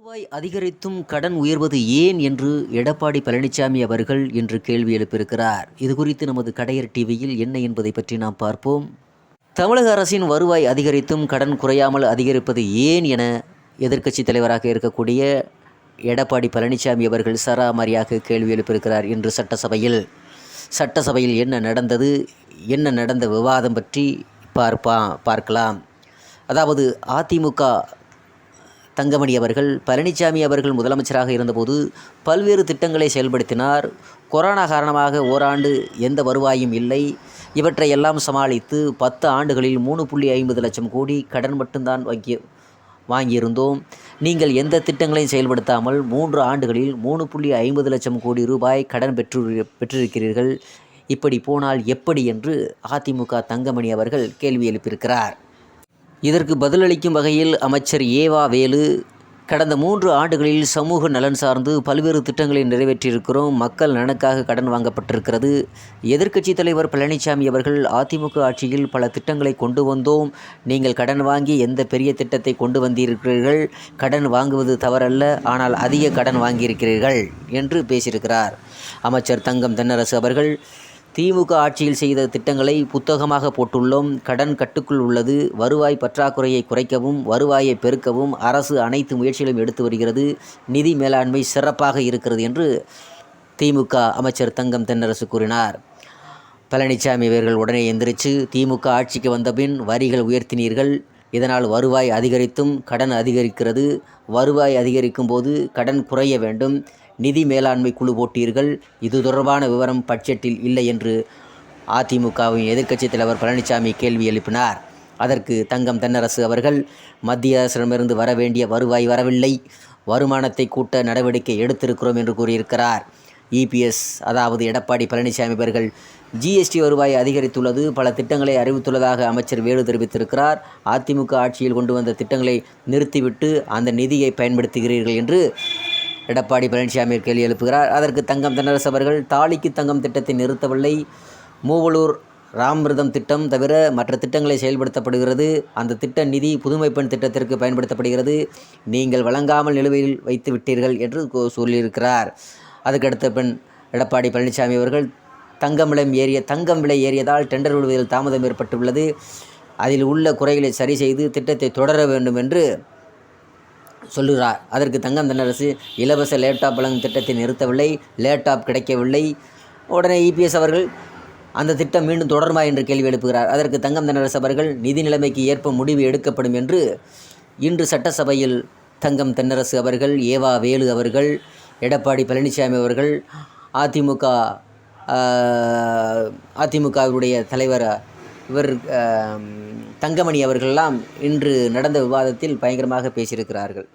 வருவாய் அதிகரித்தும் கடன் உயர்வது ஏன் என்று எடப்பாடி பழனிசாமி அவர்கள் இன்று கேள்வி எழுப்பியிருக்கிறார். இது குறித்து நமது கடையர் டிவியில் என்ன என்பதை பற்றி நாம் பார்ப்போம். தமிழக அரசின் வருவாய் அதிகரித்தும் கடன் குறையாமல் அதிகரிப்பது ஏன் என எதிர்க்கட்சி தலைவராக இருக்கக்கூடிய எடப்பாடி பழனிசாமி அவர்கள் சராமரியாக கேள்வி எழுப்பியிருக்கிறார். இன்று சட்டசபையில் என்ன நடந்தது, என்ன நடந்த விவாதம் பற்றி பார்க்கலாம். அதாவது அதிமுக தங்கமணி அவர்கள் பழனிசாமி அவர்கள் முதலமைச்சராக இருந்தபோது பல்வேறு திட்டங்களை செயல்படுத்தினார். கொரோனா காரணமாக ஓராண்டு எந்த வருவாயும் இல்லை. இவற்றை எல்லாம் சமாளித்து 10 ஆண்டுகளில் 3.50 லட்சம் கோடி கடன் மட்டும்தான் வாங்கியிருந்தோம். நீங்கள் எந்த திட்டங்களையும் செயல்படுத்தாமல் 3 ஆண்டுகளில் 3.50 லட்சம் கோடி ரூபாய் கடன் பெற்றிருக்கிறீர்கள். இப்படி போனால் எப்படி என்று அதிமுக தங்கமணி அவர்கள் கேள்வி எழுப்பியிருக்கிறார். இதற்கு பதிலளிக்கும் வகையில் அமைச்சர் ஏவா வேலு, கடந்த 3 ஆண்டுகளில் சமூக நலன் சார்ந்து பல்வேறு திட்டங்களை நிறைவேற்றியிருக்கிறோம். மக்கள் நலனுக்காக கடன் வாங்கப்பட்டிருக்கிறது. எதிர்க்கட்சி தலைவர் பழனிசாமி அவர்கள் அதிமுக ஆட்சியில் பல திட்டங்களை கொண்டு வந்தோம். நீங்கள் கடன் வாங்கி எந்த பெரிய திட்டத்தை கொண்டு வந்திருக்கிறீர்கள்? கடன் வாங்குவது தவறல்ல, ஆனால் அதிக கடன் வாங்கியிருக்கிறீர்கள் என்று பேசியிருக்கிறார். அமைச்சர் தங்கம் தென்னரசு அவர்கள், திமுக ஆட்சியில் செய்த திட்டங்களை புத்தகமாக போட்டுள்ளோம். கடன் கட்டுக்குள் உள்ளது. வருவாய் பற்றாக்குறையை குறைக்கவும் வருவாயை பெருக்கவும் அரசு அனைத்து முயற்சிகளும் எடுத்து வருகிறது. நிதி மேலாண்மை சிறப்பாக இருக்கிறது என்று திமுக அமைச்சர் தங்கம் தென்னரசு கூறினார். பழனிசாமி அவர்கள் உடனே எந்திரிச்சு, திமுக ஆட்சிக்கு வந்தபின் வரிகள் உயர்த்தினீர்கள், இதனால் வருவாய் அதிகரித்தும் கடன் அதிகரிக்கிறது. வருவாய் அதிகரிக்கும் போது கடன் குறைய வேண்டும். நிதி மேலாண்மை குழு போட்டீர்கள். இது தொடர்பான விவரம் பட்ஜெட்டில் இல்லை என்று அதிமுகவின் எதிர்க்கட்சித் தலைவர் பழனிசாமி கேள்வி எழுப்பினார். அதற்கு தங்கம் தென்னரசு அவர்கள், மத்திய அரசிடமிருந்து வர வேண்டிய வருவாய் வரவில்லை, வருமானத்தை கூட்ட நடவடிக்கை எடுத்திருக்கிறோம் என்று கூறியிருக்கிறார். இபிஎஸ் அதாவது எடப்பாடி பழனிசாமி அவர்கள், ஜிஎஸ்டி வருவாய் அதிகரித்துள்ளது, பல திட்டங்களை அறிவித்துள்ளதாக அமைச்சர் வேலு தெரிவித்திருக்கிறார். அதிமுக ஆட்சியில் கொண்டு வந்த திட்டங்களை நிறுத்திவிட்டு அந்த நிதியை பயன்படுத்துகிறீர்கள் என்று எடப்பாடி பழனிசாமி கேள்வி எழுப்புகிறார். அதற்கு தங்கம் தென்னரசு அவர்கள், தாலிக்கு தங்கம் திட்டத்தை நிறுத்தவில்லை, மூவலூர் ராமிர்தம் திட்டம் தவிர மற்ற திட்டங்களை செயல்படுத்தப்படுகிறது. அந்த திட்ட நிதி புதுமை பெண் திட்டத்திற்கு பயன்படுத்தப்படுகிறது. நீங்கள் வழங்காமல் நிலுவையில் வைத்து விட்டீர்கள் என்று சொல்லியிருக்கிறார். அதுக்கடுத்த பெண் எடப்பாடி பழனிசாமி அவர்கள், தங்கம் விலை ஏறியதால் டெண்டர் விடுவதில் தாமதம் ஏற்பட்டுள்ளது. அதில் உள்ள குறைகளை சரி செய்து திட்டத்தை தொடர வேண்டும் என்று சொல்லுகிறார். அதற்கு தங்கம் தென்னரசு, இலவச லேப்டாப் வழங்கும் திட்டத்தை நிறுத்தவில்லை, லேப்டாப் கிடைக்கவில்லை. உடனே இபிஎஸ் அவர்கள், அந்த திட்டம் மீண்டும் தொடருமா என்று கேள்வி எழுப்புகிறார். அதற்கு தங்கம் தென்னரசு அவர்கள், நிதி நிலைமைக்கு ஏற்ப முடிவு எடுக்கப்படும் என்று இன்று சட்டசபையில் தங்கம் தென்னரசு அவர்கள், ஏவா வேலு அவர்கள், எடப்பாடி பழனிசாமி அவர்கள், அதிமுகவுடைய தலைவர் தங்கமணி அவர்களெல்லாம் இன்று நடந்த விவாதத்தில் பயங்கரமாக பேசியிருக்கிறார்கள்.